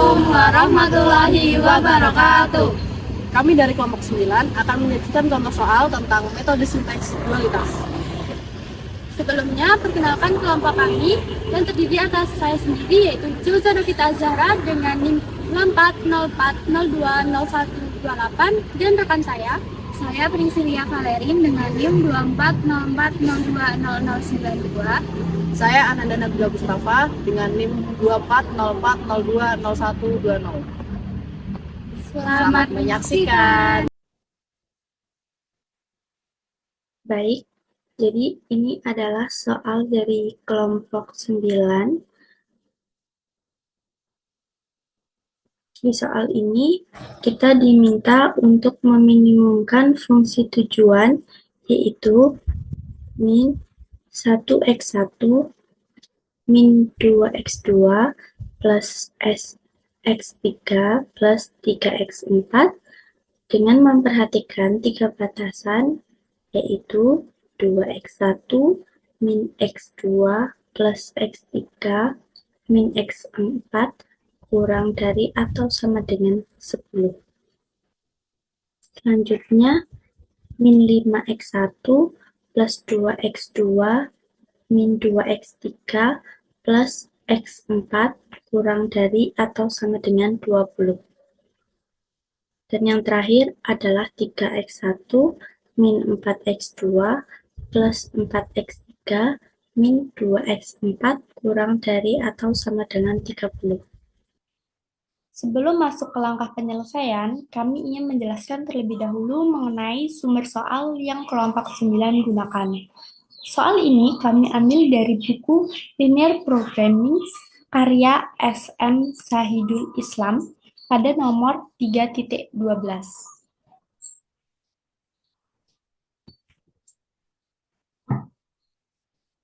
Assalamualaikum warahmatullahi wabarakatuh. Kami dari kelompok 9 akan menyajikan contoh soal tentang metode sintaks dualitas. Sebelumnya, perkenalkan kelompok kami yang terdiri atas saya sendiri, yaitu Juza Novita Zahra dengan NIM 2404020128 dan rekan saya Pringsilia Valerin dengan NIM 2404020092. Saya Ananda Nabila Mustafa dengan NIM 2404020120. Selamat menyaksikan. Baik, jadi ini adalah soal dari kelompok 9. Di soal ini, kita diminta untuk meminimumkan fungsi tujuan, yaitu min 1x1 min 2x2 plus x3 plus 3x4 dengan memperhatikan tiga batasan, yaitu 2x1 min x2 plus x3 min x4 kurang dari atau sama dengan 10. Selanjutnya, min 5x1 plus 2x2 min 2x3 plus x4 kurang dari atau sama dengan 20. Dan yang terakhir adalah 3x1 min 4x2 plus 4x3 min 2x4 kurang dari atau sama dengan 30. Sebelum masuk ke langkah penyelesaian, kami ingin menjelaskan terlebih dahulu mengenai sumber soal yang kelompok 9 gunakan. Soal ini kami ambil dari buku Linear Programming karya S.M. Shahidul Islam pada nomor 3.12.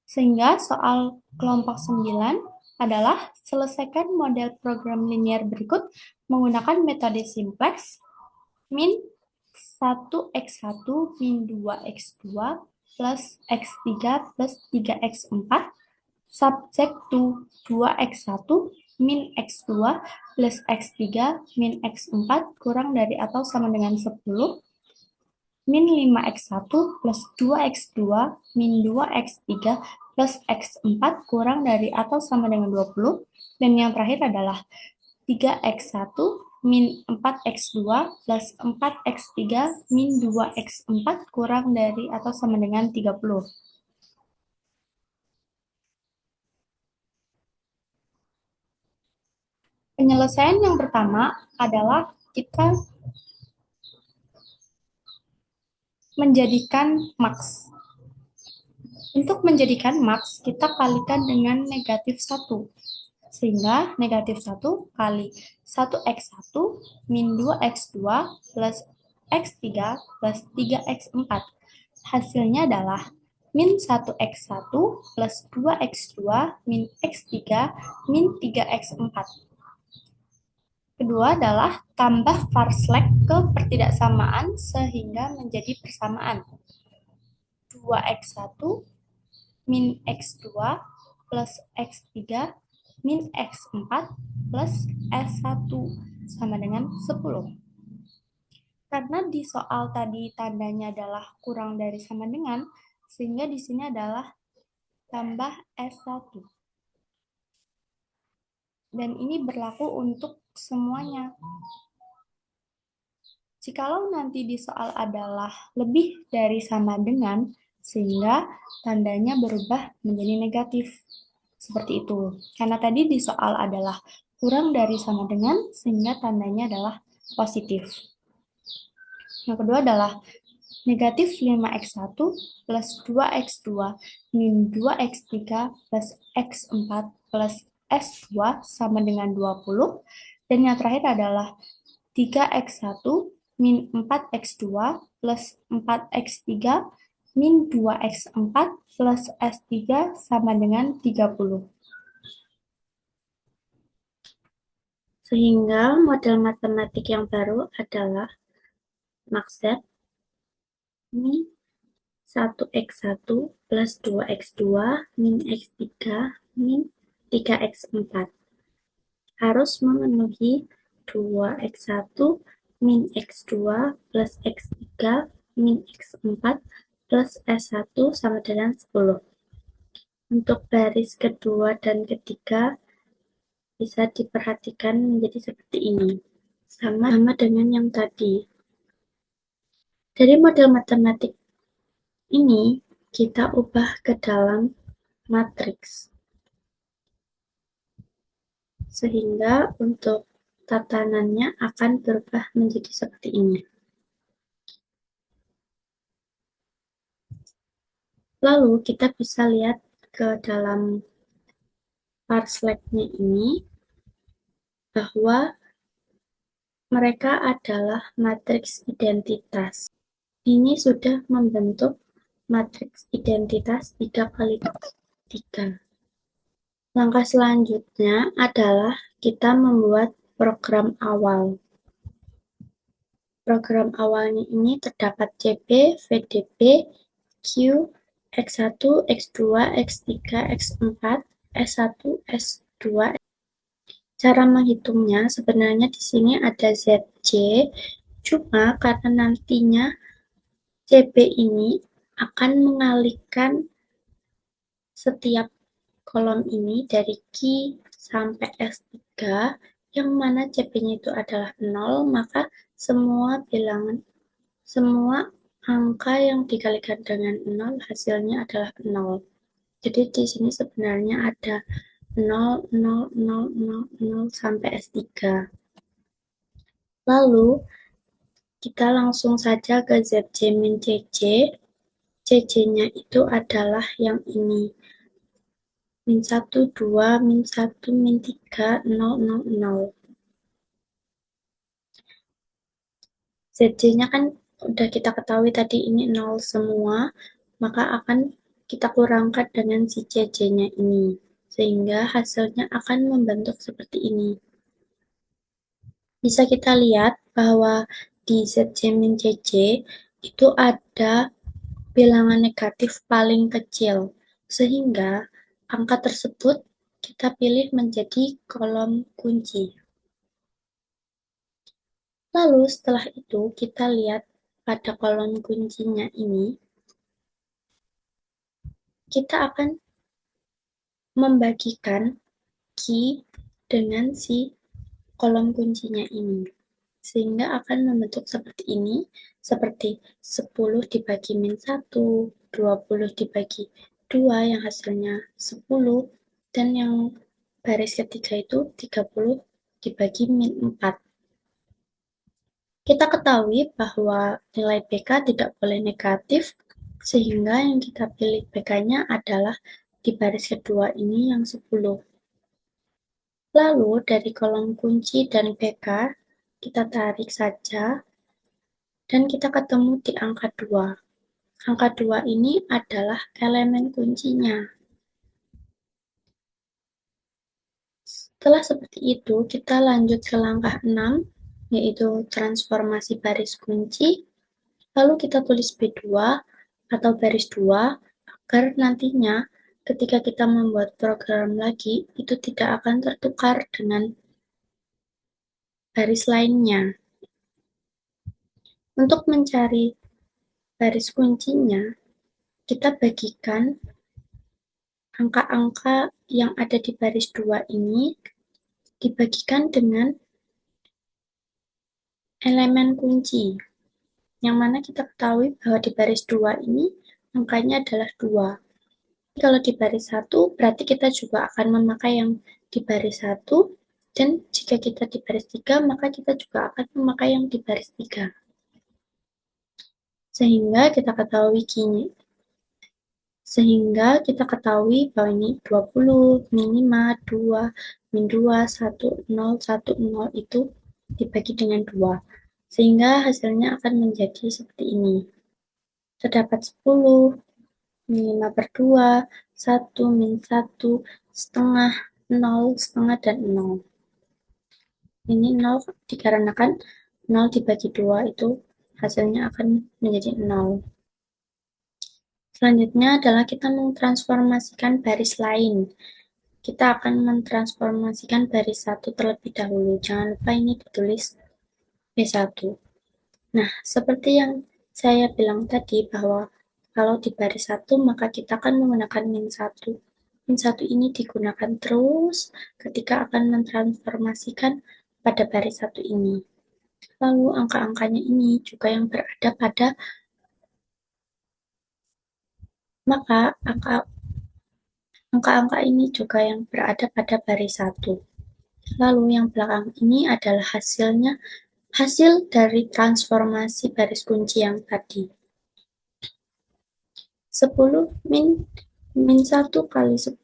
Sehingga soal kelompok 9 adalah selesaikan model program linear berikut menggunakan metode simplex min 1x1 min 2x2 plus x3 plus 3x4 subject to 2x1 min x2 plus x3 min x4 kurang dari atau sama dengan 10 min 5x1 plus 2x2 min 2x3 plus x4 kurang dari atau sama dengan 20, dan yang terakhir adalah 3x1 min 4x2 plus 4x3 min 2x4 kurang dari atau sama dengan 30. Penyelesaian yang pertama adalah kita menjadikan max. Untuk menjadikan max, kita kalikan dengan negatif 1. Sehingga negatif 1 kali 1x1 min 2x2 plus x3 plus 3x4. Hasilnya adalah min 1x1 plus 2x2 min x3 min 3x4. Kedua adalah tambah Farslek ke pertidaksamaan sehingga menjadi persamaan. 2x1 min x2 plus x3 min x4 plus s1 sama dengan 10. Karena di soal tadi tandanya adalah kurang dari sama dengan, sehingga di sini adalah tambah s1. Dan ini berlaku untuk semuanya. Jikalau nanti di soal adalah lebih dari sama dengan, sehingga tandanya berubah menjadi negatif. Seperti itu. Karena tadi di soal adalah kurang dari sama dengan, sehingga tandanya adalah positif. Yang kedua adalah negatif 5x1 plus 2x2 min 2x3 plus x4 plus s2 sama dengan 20. Dan yang terakhir adalah 3x1 min 4x2 plus 4x3 min 2x4 plus s3 sama dengan 30. Sehingga model matematik yang baru adalah max-z min 1x1 plus 2x2 min x3 min 3x4. harus memenuhi 2x1 min x2 plus x3 min x4 plus S1 sama dengan 10. Untuk baris kedua dan ketiga bisa diperhatikan menjadi seperti ini, sama dengan yang tadi. Dari model matematik ini, kita ubah ke dalam matriks. Sehingga untuk tatanannya akan berubah menjadi seperti ini. Lalu kita bisa lihat ke dalam parselectnya ini bahwa mereka adalah matriks identitas. Ini sudah membentuk matriks identitas 3 kali 3. Langkah selanjutnya adalah kita membuat program awal. Program awalnya ini terdapat CB, VDB, Q, X1, X2, X3, X4, S1, S2. Cara menghitungnya sebenarnya di sini ada ZJ, cuma karena nantinya CB ini akan mengalihkan setiap kolom ini dari Q sampai S3, yang mana CB-nya itu adalah 0, maka semua angka yang dikalikan dengan 0 hasilnya adalah 0. Jadi di sini sebenarnya ada 0, 0, 0, 0, 0 sampai S3. Lalu kita langsung saja ke ZJ min CJ. CJ-nya itu adalah yang ini. Min 1, 2, min 1, min 3, 0, 0, 0. ZJ-nya kan udah kita ketahui tadi ini 0 semua, maka akan kita kurangkan dengan si CJ-nya ini. Sehingga hasilnya akan membentuk seperti ini. Bisa kita lihat bahwa di ZJ min CJ itu ada bilangan negatif paling kecil, sehingga angka tersebut kita pilih menjadi kolom kunci. Lalu setelah itu kita lihat pada kolom kuncinya ini, kita akan membagikan key dengan si kolom kuncinya ini, sehingga akan membentuk seperti ini, seperti 10 dibagi min 1, 20 dibagi 2 yang hasilnya 10, dan yang baris ketiga itu 30 dibagi min 4. Kita ketahui bahwa nilai PK tidak boleh negatif, sehingga yang kita pilih PK-nya adalah di baris kedua ini yang 10. Lalu dari kolom kunci dan PK, kita tarik saja, dan kita ketemu di angka 2. Angka 2 ini adalah elemen kuncinya. Setelah seperti itu, kita lanjut ke langkah 6, yaitu transformasi baris kunci. Lalu kita tulis B2 atau baris 2, agar nantinya ketika kita membuat program lagi, itu tidak akan tertukar dengan baris lainnya. Untuk mencari baris kuncinya, kita bagikan angka-angka yang ada di baris 2 ini dibagikan dengan elemen kunci, yang mana kita ketahui bahwa di baris 2 ini angkanya adalah 2. Kalau di baris 1, berarti kita juga akan memakai yang di baris 1, dan jika kita di baris 3, maka kita juga akan memakai yang di baris 3. Sehingga kita ketahui bahwa ini 20, min 5, 2, min 2, 1, 0, 1, 0 itu dibagi dengan 2. Sehingga hasilnya akan menjadi seperti ini. Terdapat 10, min 5 per 2, 1, min 1, setengah, 0, setengah, dan 0. Ini 0 dikarenakan 0 dibagi 2 itu hasilnya akan menjadi 0. Selanjutnya adalah kita mentransformasikan baris lain. kita akan mentransformasikan baris 1 terlebih dahulu. Jangan lupa ini ditulis B1. Nah, seperti yang saya bilang tadi bahwa kalau di baris 1 maka kita akan menggunakan min 1. Min 1 ini digunakan terus ketika akan mentransformasikan pada baris 1 ini. Lalu angka-angkanya ini juga yang berada pada, maka angka-angka ini juga yang berada pada baris 1. Lalu yang belakang ini adalah hasil dari transformasi baris kunci yang tadi. 10 min 1 kali 10.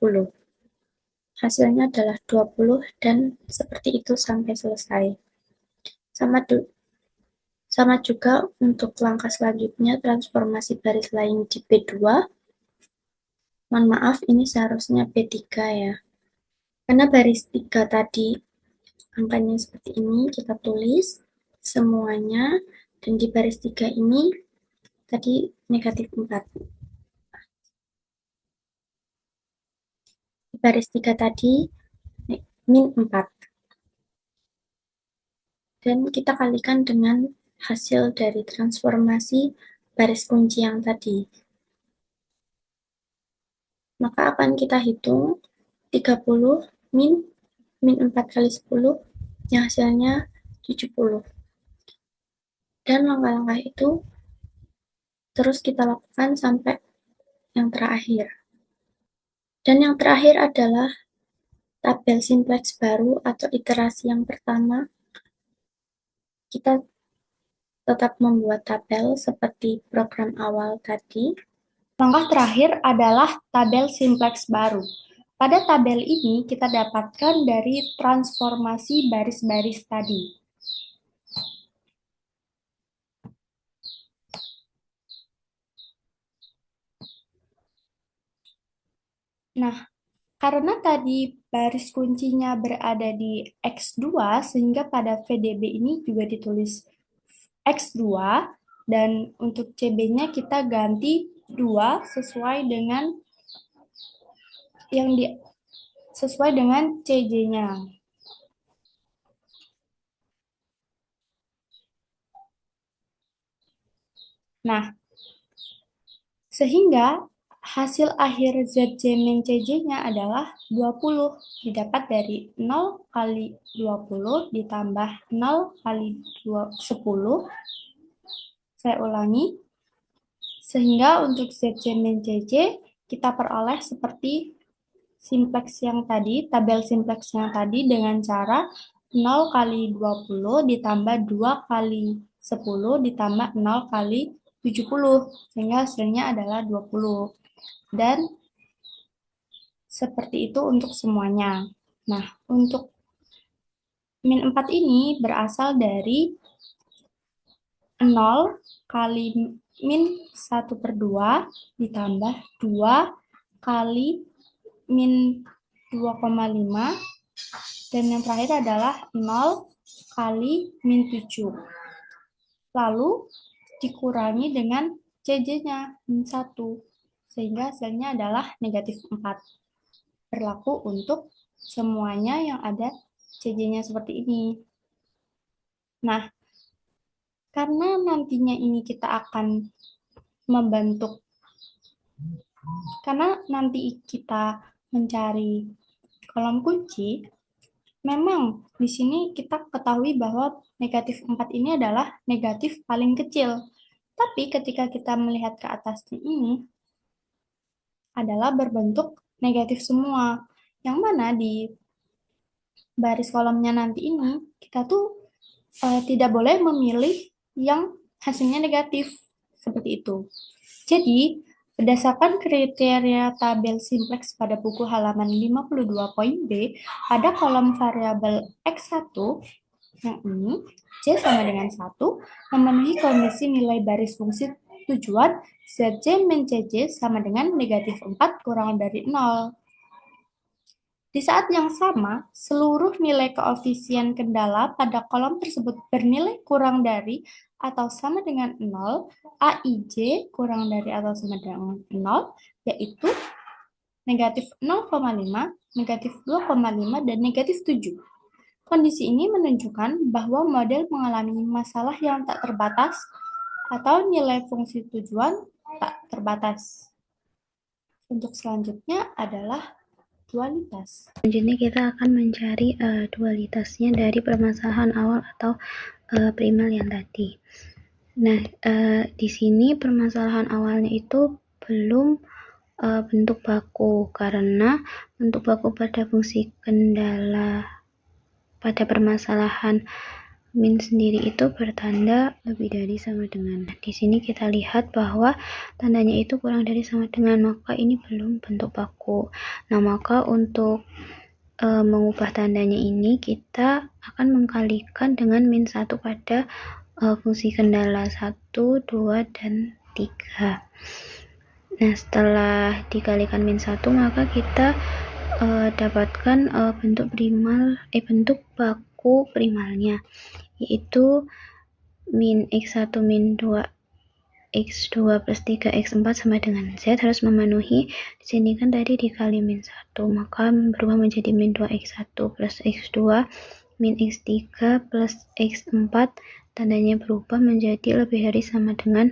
Hasilnya adalah 20 dan seperti itu sampai selesai. Sama juga untuk langkah selanjutnya transformasi baris lain di B2. Mohon maaf, ini seharusnya B3 ya. Karena baris 3 tadi angkanya seperti ini, kita tulis semuanya, dan di baris 3 ini tadi negatif 4. Di baris 3 tadi min 4. Dan kita kalikan dengan hasil dari transformasi baris kunci yang tadi. Maka akan kita hitung 30 min 4 kali 10, yang hasilnya 70. Dan langkah-langkah itu terus kita lakukan sampai yang terakhir. Dan yang terakhir adalah tabel simplex baru atau iterasi yang pertama. Kita tetap membuat tabel seperti program awal tadi. Langkah terakhir adalah tabel simplex baru. Pada tabel ini kita dapatkan dari transformasi baris-baris tadi. Nah, karena tadi baris kuncinya berada di X2, sehingga pada VDB ini juga ditulis X2, dan untuk CB-nya kita ganti 2 sesuai dengan CJ-nya. Nah, sehingga hasil akhir ZJ min CJ-nya adalah 20, didapat dari 0 kali 20 ditambah 0 kali 10. Saya ulangi, sehingga untuk ZJ min CJ kita peroleh seperti simplex yang tadi, tabel simplex yang tadi dengan cara 0 kali 20 ditambah 2 kali 10 ditambah 0 kali 70, sehingga hasilnya adalah 20. Dan seperti itu untuk semuanya. Nah, untuk min 4 ini berasal dari 0 kali min 1/2 ditambah 2 kali min 2,5, dan yang terakhir adalah 0 kali min 7. Lalu dikurangi dengan CJ-nya, min 1. Sehingga hasilnya adalah negatif 4. Berlaku untuk semuanya yang ada CJ-nya seperti ini. Nah, karena nantinya ini kita akan karena nanti kita mencari kolom kunci, memang di sini kita ketahui bahwa negatif 4 ini adalah negatif paling kecil. Tapi ketika kita melihat ke atasnya ini, adalah berbentuk negatif semua. Yang mana di baris kolomnya nanti ini, kita tuh tidak boleh memilih yang hasilnya negatif. Seperti itu. Jadi, berdasarkan kriteria tabel simplex pada buku halaman 52.b, pada kolom variabel X1, yang ini, C sama dengan 1, memenuhi kondisi nilai baris fungsi tujuan ZJ min CJ sama dengan negatif 4 kurang dari 0. Di saat yang sama, seluruh nilai koefisien kendala pada kolom tersebut bernilai kurang dari atau sama dengan 0, AIJ kurang dari atau sama dengan 0, yaitu negatif 0,5, negatif 2,5, dan negatif 7. Kondisi ini menunjukkan bahwa model mengalami masalah yang tak terbatas atau nilai fungsi tujuan tak terbatas. Untuk selanjutnya adalah dualitas. Selanjutnya kita akan mencari dualitasnya dari permasalahan awal atau primal yang tadi. Nah, di sini permasalahan awalnya itu belum bentuk baku, karena bentuk baku pada fungsi kendala pada permasalahan min sendiri itu bertanda lebih dari sama dengan. Di sini kita lihat bahwa tandanya itu kurang dari sama dengan, maka ini belum bentuk baku. Nah, maka untuk mengubah tandanya ini kita akan mengkalikan dengan min 1 pada fungsi kendala 1, 2, dan 3. Nah, setelah dikalikan min 1, maka kita dapatkan bentuk baku primalnya, yaitu min x1 min 2 x2 plus 3 x4 sama dengan z. Harus memenuhi, di sini kan tadi dikali min 1, maka berubah menjadi min 2 x1 plus x2 min x3 plus x4, tandanya berubah menjadi lebih dari sama dengan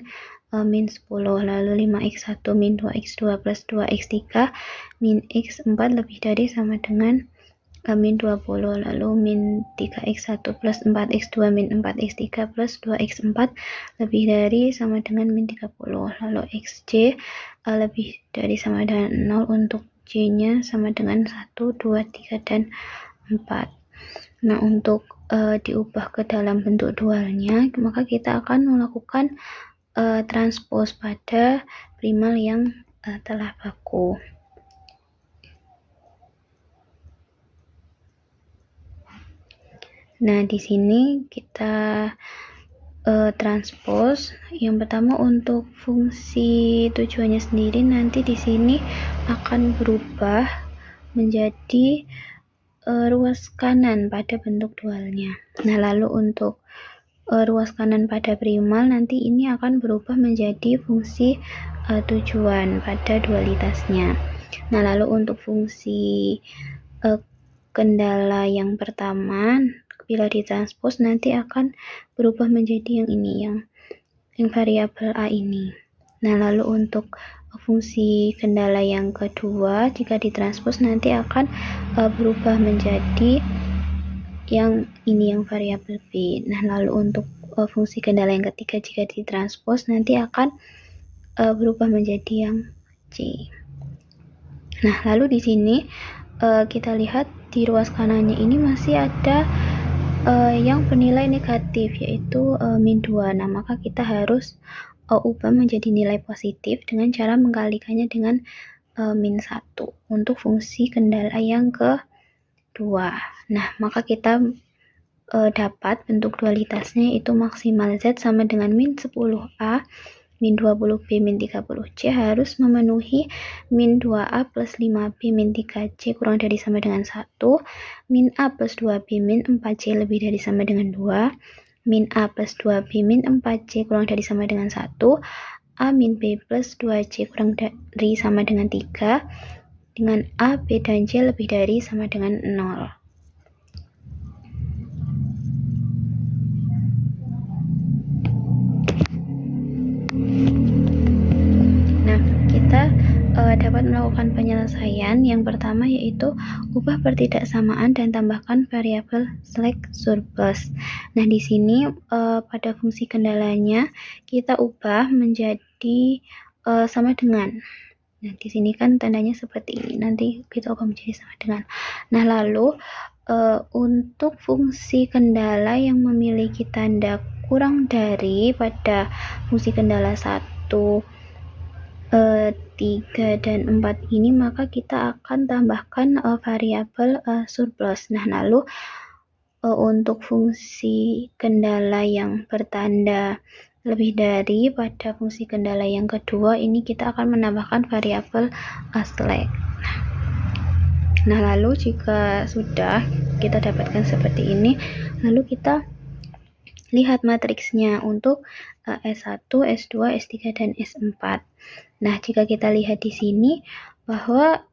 min 10. Lalu 5x1 min 2x2 plus 2x3 min x4 lebih dari sama dengan min 20. Lalu min 3x1 plus 4x2 min 4x3 plus 2x4 lebih dari sama dengan min 30. Lalu xj lebih dari sama dengan 0 untuk j nya sama dengan 1, 2, 3, dan 4. Nah, untuk diubah ke dalam bentuk dualnya, maka kita akan melakukan transpose pada primal yang telah baku. Nah, di sini kita transpose. Yang pertama untuk fungsi tujuannya sendiri, nanti di sini akan berubah menjadi ruas kanan pada bentuk dualnya. Nah, lalu untuk ruas kanan pada primal nanti ini akan berubah menjadi fungsi tujuan pada dualitasnya. Nah, lalu untuk fungsi kendala yang pertama, bila ditranspos nanti akan berubah menjadi yang ini, yang variabel A ini. Nah, lalu untuk fungsi kendala yang kedua, jika ditranspos nanti akan berubah menjadi yang ini, yang variabel B. Nah, lalu untuk fungsi kendala yang ketiga, jika ditranspos nanti akan berubah menjadi yang C. Nah, lalu di sini kita lihat di ruas kanannya ini masih ada yang bernilai negatif, yaitu min 2. Nah, maka kita harus ubah menjadi nilai positif dengan cara mengkalikannya dengan min 1 untuk fungsi kendala yang kedua. Nah, maka kita dapat bentuk dualitasnya itu maksimal Z sama dengan min 10A, min 20B, min 30C harus memenuhi min 2A plus 5B min 3C kurang dari sama dengan 1, min A plus 2B min 4C lebih dari sama dengan 2, min A plus 2B min 4C kurang dari sama dengan 1, A min B plus 2C kurang dari sama dengan 3, dengan A, B, dan C lebih dari sama dengan 0. Nah, kita dapat melakukan penyelesaian yang pertama, yaitu ubah pertidaksamaan dan tambahkan variabel slack surplus. Nah, di sini pada fungsi kendalanya kita ubah menjadi sama dengan. Nah, di sini kan tandanya seperti ini, nanti kita akan menjadi sama dengan. Nah, lalu untuk fungsi kendala yang memiliki tanda kurang dari pada fungsi kendala 1, 3, dan 4 ini, maka kita akan tambahkan variabel surplus. Nah, lalu untuk fungsi kendala yang bertanda lebih dari pada fungsi kendala yang kedua, ini kita akan menambahkan variabel slack. Nah, lalu jika sudah kita dapatkan seperti ini, lalu kita lihat matriksnya untuk S1, S2, S3, dan S4. Nah, jika kita lihat di sini bahwa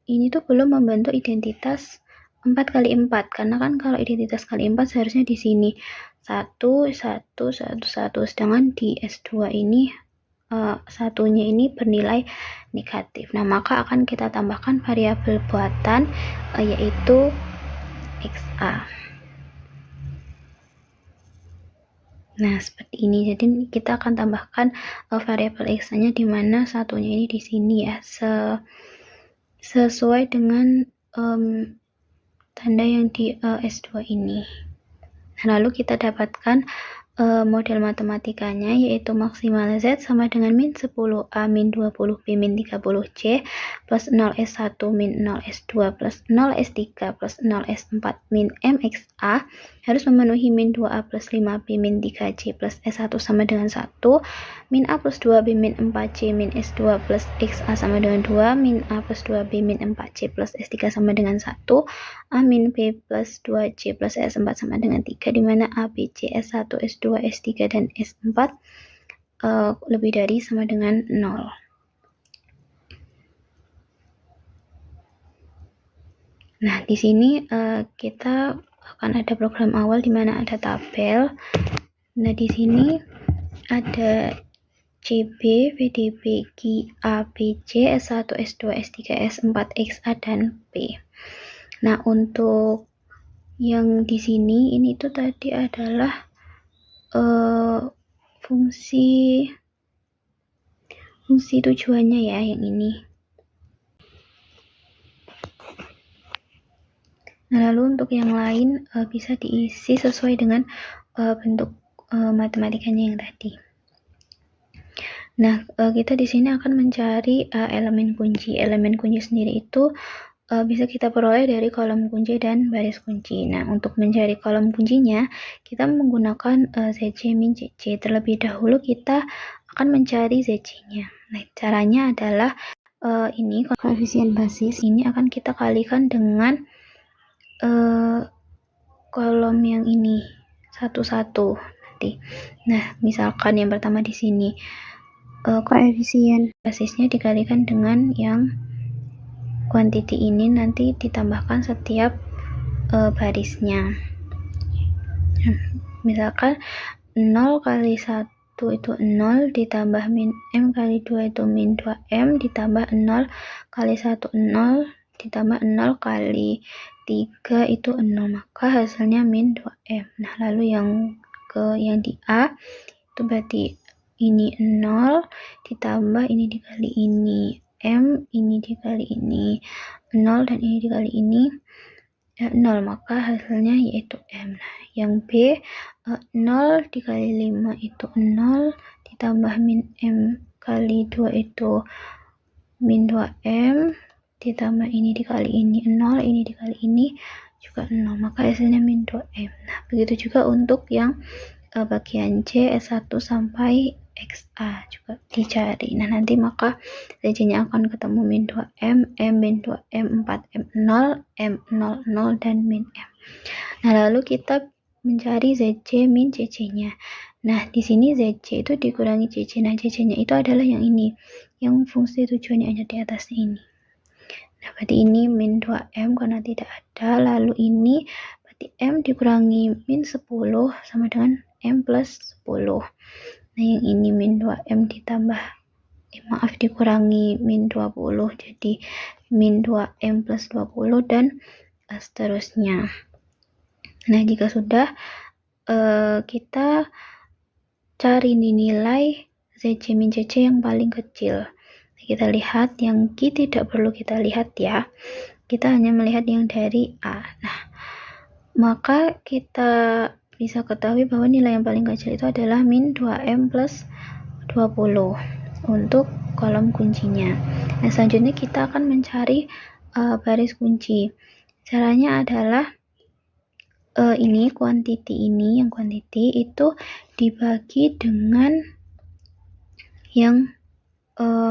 ini tuh belum membentuk identitas 4 kali 4, karena kan kalau identitas kali 4 seharusnya di sini 1, 1, 1, 1, sedangkan di S2 ini satunya ini bernilai negatif. Nah, maka akan kita tambahkan variabel buatan yaitu XA. Nah, seperti ini. Jadi kita akan tambahkan variabel X-nya di mana satunya ini di sini ya, sesuai dengan tanda yang di S2 ini. Lalu kita dapatkan model matematikanya, yaitu maksimal Z sama dengan min 10A min 20B min 30C plus 0S1 min 0S2 plus 0S3 plus 0S4 min MXA harus memenuhi min 2A plus 5B min 3C plus S1 sama dengan 1 min A plus 2B min 4C min S2 plus XA sama dengan 2 min A plus 2B min 4C plus S3 sama dengan 1 A min B plus 2C plus S4 sama dengan 3, di mana A, B, C, S1, S2, S3, dan S4 lebih dari sama dengan 0. Nah, di sini kita akan ada program awal di mana ada tabel. Nah, di sini ada CB, VDB, GA, BC, S1, S2, S3, S4, XA, dan P. Nah, untuk yang di sini ini tuh tadi adalah fungsi tujuannya ya, yang ini. Nah, lalu untuk yang lain bisa diisi sesuai dengan bentuk matematikanya yang tadi. Nah, kita di sini akan mencari elemen kunci. Elemen kunci sendiri itu bisa kita peroleh dari kolom kunci dan baris kunci. Nah, untuk mencari kolom kuncinya, kita menggunakan ZC min CC. Terlebih dahulu kita akan mencari ZC-nya. Nah, caranya adalah ini koefisien basis ini akan kita kalikan dengan kolom yang ini satu-satu nanti. Nah, misalkan yang pertama di sini koefisien basisnya dikalikan dengan yang kuantiti ini, nanti ditambahkan setiap barisnya. Misalkan 0 kali 1 itu 0 ditambah min M kali 2 itu min 2M ditambah 0 kali 1 0 ditambah 0 kali 3 itu 0, maka hasilnya min 2M. Nah, lalu yang di A itu berarti ini 0 ditambah ini dikali ini M, ini dikali ini 0, dan ini dikali ini 0, maka hasilnya yaitu M. Nah, yang B 0 dikali 5 itu 0 ditambah min M kali 2 itu min 2M ditambah ini dikali ini 0, ini dikali ini juga 0, maka hasilnya min 2M. Nah, begitu juga untuk yang bagian C S1 sampai XA juga dicari. Nah, nanti maka ZC-nya akan ketemu min 2M, M min 2M, 4M 0, M 0, 0, dan min M. Nah, lalu kita mencari ZC min CC-nya. Nah, di sini ZC itu dikurangi CC. Nah, CC-nya itu adalah yang ini, yang fungsi tujuannya ada di atasnya ini. Nah, berarti ini min 2M karena tidak ada. Lalu ini berarti M dikurangi min 10 sama dengan M plus 10. Nah, yang ini min 2M ditambah dikurangi min 20, jadi min 2M plus 20, dan seterusnya. Nah, jika sudah kita cari nilai ZC min CC yang paling kecil. Nah, kita lihat, yang Q tidak perlu kita lihat ya, kita hanya melihat yang dari A. Nah, maka kita bisa ketahui bahwa nilai yang paling kecil itu adalah min 2M plus 20 untuk kolom kuncinya. Nah, selanjutnya kita akan mencari baris kunci. Caranya adalah ini kuantiti ini, yang kuantiti itu dibagi dengan yang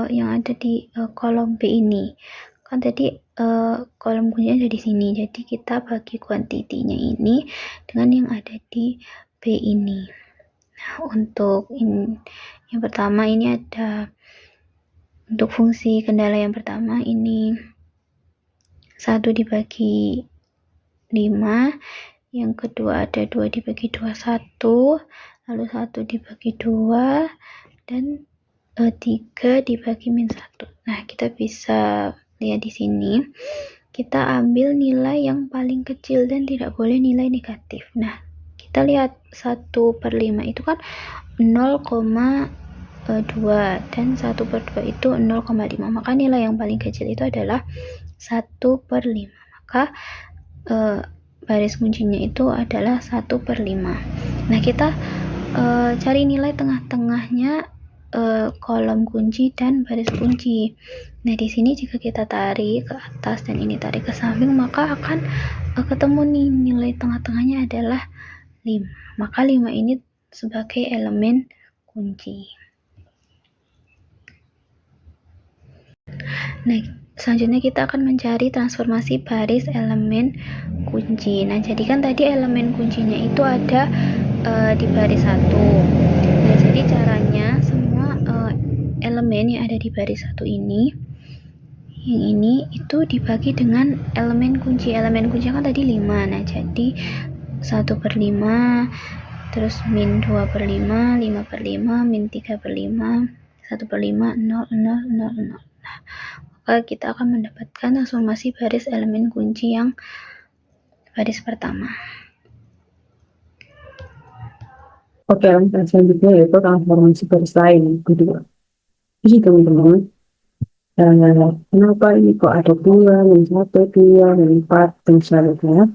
ada di kolom B ini. Kan tadi kolom kuncinya ada di sini, jadi kita bagi kuantitinya ini dengan yang ada di B ini. Nah, untuk yang pertama ini ada Untuk fungsi kendala yang pertama ini 1 dibagi 5, yang kedua ada 2 dibagi 2, 1, lalu 1 dibagi 2, dan 3 dibagi min 1. Nah, kita bisa lihat di sini, kita ambil nilai yang paling kecil dan tidak boleh nilai negatif. Nah, kita lihat 1/5 itu kan 0,2 dan 1/2 itu 0,5. Maka nilai yang paling kecil itu adalah 1/5. Maka baris kuncinya itu adalah 1/5. Nah, kita cari nilai tengah-tengahnya kolom kunci dan baris kunci. Nah, di sini jika kita tarik ke atas dan ini tarik ke samping, maka akan ketemu nih nilai tengah-tengahnya adalah 5. Maka 5 ini sebagai elemen kunci. Nah, selanjutnya kita akan mencari transformasi baris elemen kunci. Nah, jadi kan tadi elemen kuncinya itu ada di baris 1. Nah, jadi caranya semua elemen yang ada di baris 1 ini, yang ini itu dibagi dengan elemen kunci. Elemen kunci kan tadi 5. Nah, jadi 1/5, terus min 2/5, 5/5, min 3/5, 1/5, 0, 0, 0, 0. Nah, maka kita akan mendapatkan transformasi baris elemen kunci yang baris pertama. Oke, langkah selanjutnya yaitu transformasi baris lain kedua. Jadi teman-teman, kenapa ini kok ada 2, min 1, 2, min 4, dan selanjutnya?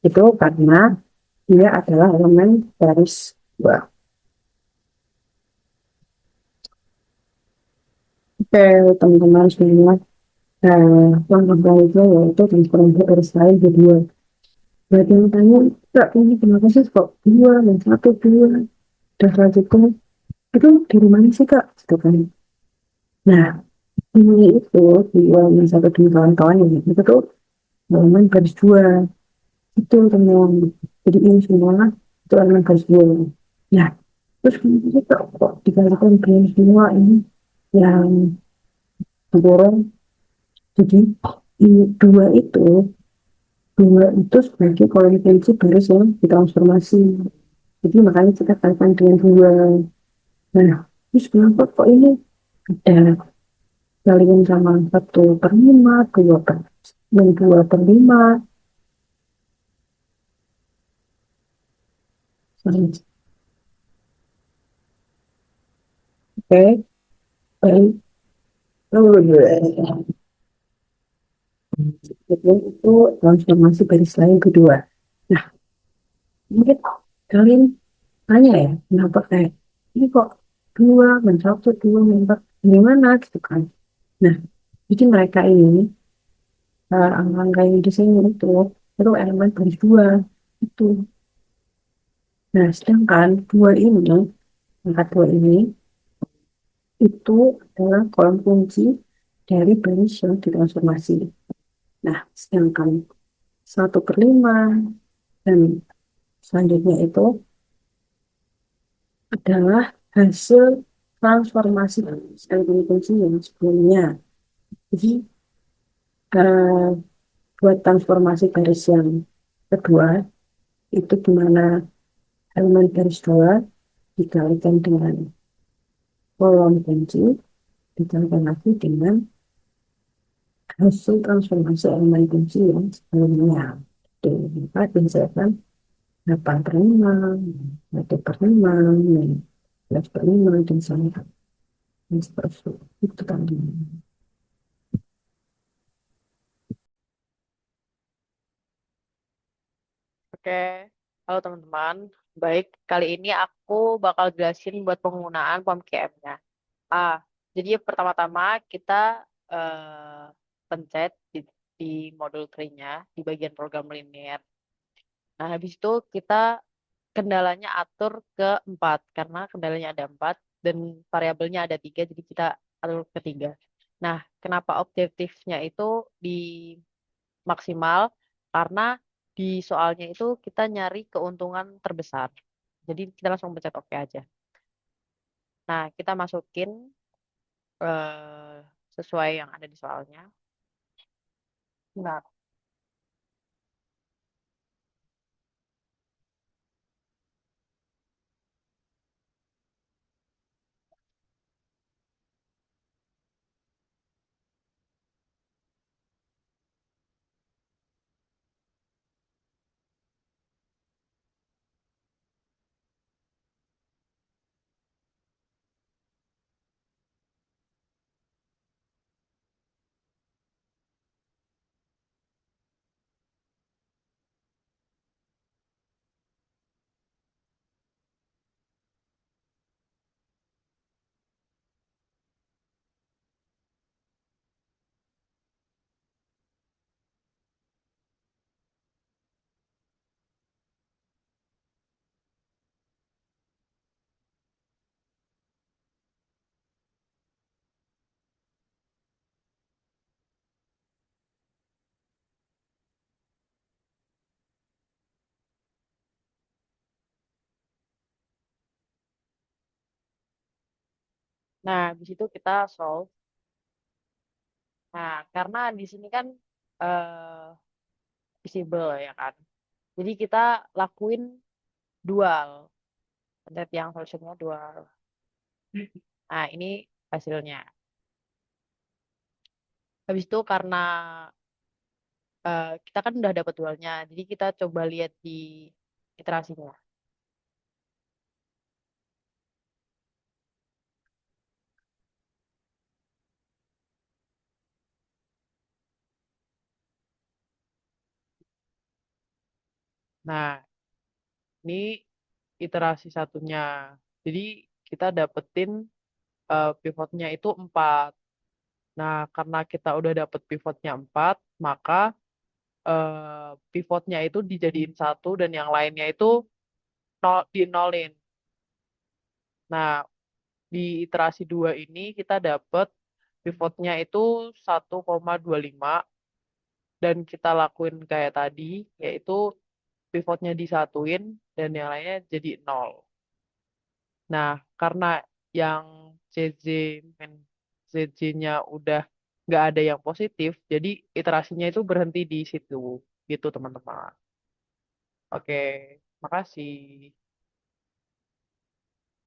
Itu karena dia adalah elemen baris 2. Oke, teman-teman semua, langkah selanjutnya yaitu transformasi baris lain kedua. Berarti yang tanya, Kak, ini kenapa sih kok 2, min 1, 2, dan selanjutnya? Itu dari mana sih, Kak? Gitu kan. Nah, ini itu di ulangan 1 dan kawan-kawan ini itu tuh elemen garis 2 itu teman. Jadi ini semua itu elemen garis 2. Nah, terus kita kok dikalikan dengan semua ini yang diborong. Jadi ini dua itu sebagai koefisien baris yang ditransformasi. Jadi makanya kita kalikan dengan 2. Nah, terus kenapa kok ini ada kalian sama 1/5, 2/5. Oke, baik. Kemudian itu transformasi baris lain kedua. Nah, mungkin kalian tanya ya, kenapa kayak ini kok 2, min 1, 2, min 4, gimana gitu kan. Nah, jadi mereka ini, angka-angka yang di sini itu elemen baris 2 itu. Nah, sedangkan 2 ini, angka 2 ini, itu adalah kolom kunci dari baris yang ditransformasi. Nah, sedangkan 1/5 dan selanjutnya itu adalah hasil transformasi elemen kunci yang sebelumnya. Jadi, eh, buat transformasi garis yang kedua, itu dimana elemen garis 2 dikalikan dengan kolom kunci, dikalikan lagi dengan hasil transformasi elemen kunci yang sebelumnya. Jadi, maka dihasilkan 8/5, 1/5, 11/5, dan seterusnya. Itu tadi. Oke, halo teman-teman. Baik, kali ini aku bakal jelasin buat penggunaan POM-QM-nya. Jadi pertama-tama kita pencet di modul tree-nya di bagian program linear. Nah, habis itu kita kendalanya atur ke 4 karena kendalanya ada 4 dan variabelnya ada 3, jadi kita atur ke 3. Nah, kenapa objektifnya itu di maksimal? Karena di soalnya itu kita nyari keuntungan terbesar. Jadi kita langsung pencet oke aja. Nah, kita masukin eh, sesuai yang ada di soalnya. Nah, habis itu kita solve. Nah, karena di sini kan eh visible ya kan. Jadi kita lakuin dual. Pencet yang solusinya dual. Nah, ini hasilnya. Habis itu karena kita kan udah dapat dualnya, jadi kita coba lihat di iterasinya. Nah, ini iterasi satunya. Jadi kita dapetin pivotnya itu 4. Nah, karena kita udah dapet pivotnya 4, maka pivotnya itu dijadiin 1 dan yang lainnya itu dinolin. Nah, di iterasi 2 ini kita dapet pivotnya itu 1,25 dan kita lakuin kayak tadi, yaitu pivotnya disatuin dan yang lainnya jadi 0. Nah, karena yang CJ min CJ-nya udah nggak ada yang positif, jadi iterasinya itu berhenti di situ, gitu teman-teman. Oke, makasih.